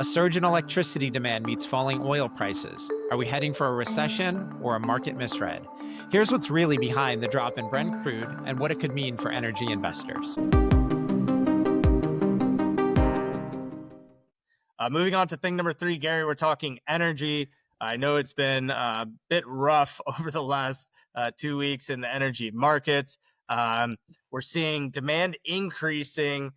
A surge in electricity demand meets falling oil prices. Are we heading for a recession or a market misread? Here's what's really behind the drop in Brent crude and what it could mean for energy investors. Moving on to thing number 3, Gary, we're talking energy. I know it's been a bit rough over the last 2 weeks in the energy markets. We're seeing demand increasing,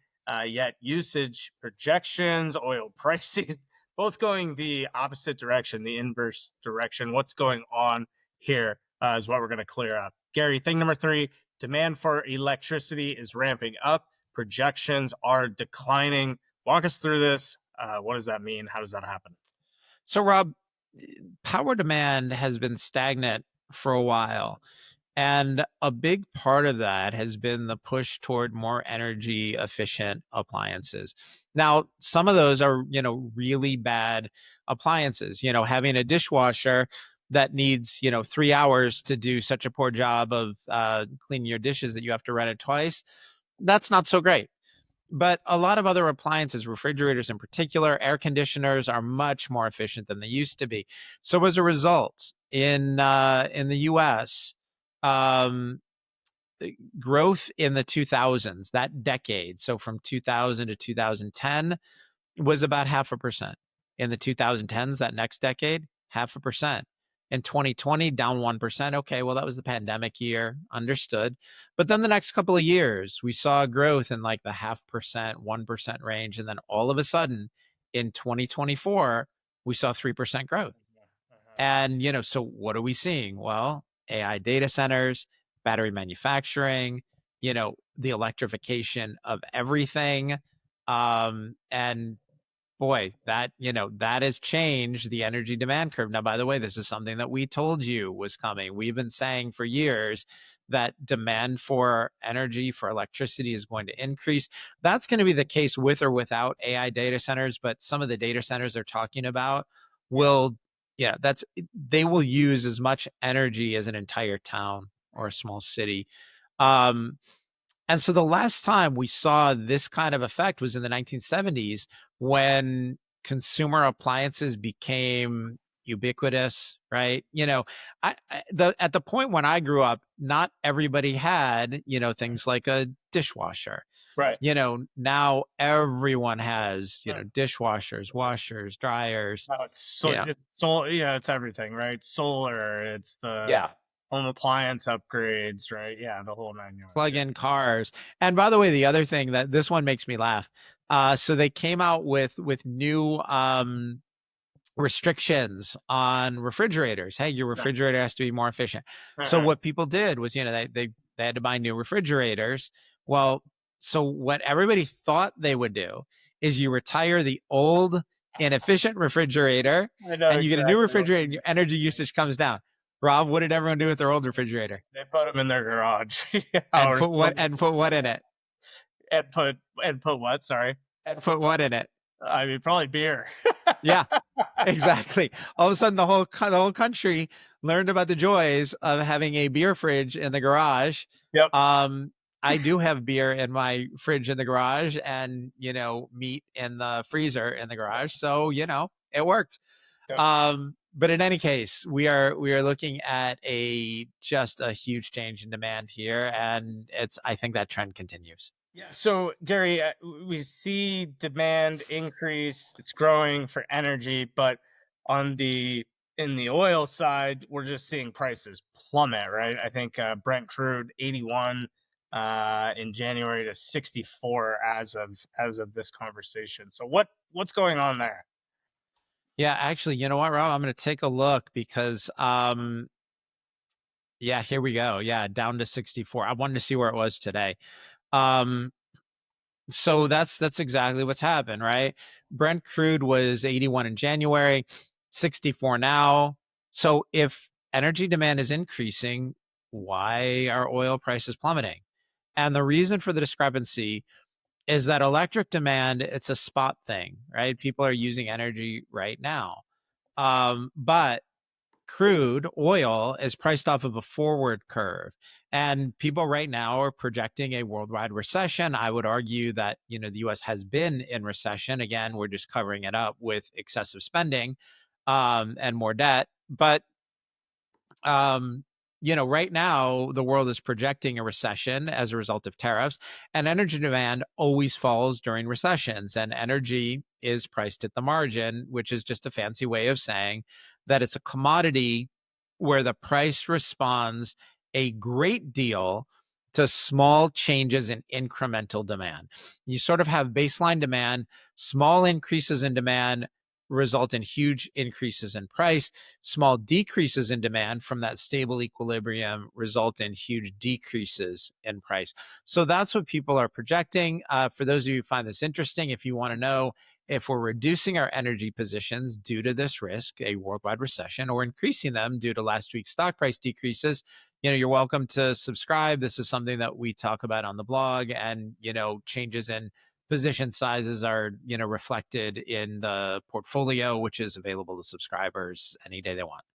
yet usage projections, oil pricing, both going the opposite direction, the inverse direction. What's going on here is what we're going to clear up. Gary, thing number 3, demand for electricity is ramping up. Projections are declining. Walk us through this. What does that mean? How does that happen? So, Rob, power demand has been stagnant for a while. And a big part of that has been the push toward more energy efficient appliances. Now, some of those are, really bad appliances. Having a dishwasher that needs, 3 hours to do such a poor job of cleaning your dishes that you have to run it twice, that's not so great. But a lot of other appliances, refrigerators in particular, air conditioners, are much more efficient than they used to be. So as a result, in the U.S., um, growth in the 2000s, that decade, so from 2000 to 2010, was about 0.5%. In the 2010s, that next decade, 0.5%. In 2020, down 1%. Okay, well, that was the pandemic year, understood. But then the next couple of years, we saw growth in like the 0.5%, 1% range. And then all of a sudden, in 2024, we saw 3% growth. And, so what are we seeing? Well, AI data centers, battery manufacturing, the electrification of everything. And boy, that has changed the energy demand curve. Now, by the way, this is something that we told you was coming. We've been saying for years that demand for energy, for electricity, is going to increase. That's going to be the case with or without AI data centers, but some of the data centers they're talking about will, they will use as much energy as an entire town or a small city. And so the last time we saw this kind of effect was in the 1970s when consumer appliances became ubiquitous, right? At the point when I grew up, not everybody had, things like a dishwasher. Right. Now everyone has, dishwashers, washers, dryers. It's everything, right? Solar, it's the home appliance upgrades, right? Yeah, the whole 9 yards. Plug-in cars. And by the way, the other thing that this one makes me laugh. So they came out with new restrictions on refrigerators. Hey, your refrigerator has to be more efficient. So what people did was, they had to buy new refrigerators. Well, so what everybody thought they would do is you retire the old inefficient refrigerator and you get a new refrigerator and your energy usage comes down. Rob, what did everyone do with their old refrigerator? They put them in their garage. And put what in it? And put what? Sorry. And put what in it? I mean, probably beer. Yeah, exactly. All of a sudden, the whole country learned about the joys of having a beer fridge in the garage. Yep. I do have beer in my fridge in the garage, and meat in the freezer in the garage. So it worked. Yep. But in any case, we are looking at just a huge change in demand here, and I think that trend continues. Yeah. So, Gary, we see demand increase. It's growing for energy, but in the oil side, we're just seeing prices plummet, right? I think Brent crude 81 in January to 64 as of this conversation. So what's going on there? Yeah, actually, you know what, Rob? I'm going to take a look because, here we go. Yeah, down to 64. I wanted to see where it was today. So that's exactly what's happened, right? Brent crude was 81 in January, 64 now. So if energy demand is increasing, why are oil prices plummeting? And the reason for the discrepancy is that electric demand, it's a spot thing, right? People are using energy right now. But crude oil is priced off of a forward curve, and people right now are projecting a worldwide recession. I would argue that, the US has been in recession. Again, we're just covering it up with excessive spending, and more debt. But um, right now the world is projecting a recession as a result of tariffs, and energy demand always falls during recessions. And energy is priced at the margin, which is just a fancy way of saying that it's a commodity where the price responds a great deal to small changes in incremental demand. You sort of have baseline demand, small increases in demand result in huge increases in price. Small decreases in demand from that stable equilibrium result in huge decreases in price. So that's what people are projecting. For those of you who find this interesting, if you want to know if we're reducing our energy positions due to this risk, a worldwide recession, or increasing them due to last week's stock price decreases, you're welcome to subscribe. This is something that we talk about on the blog, and, changes in position sizes are, reflected in the portfolio, which is available to subscribers any day they want.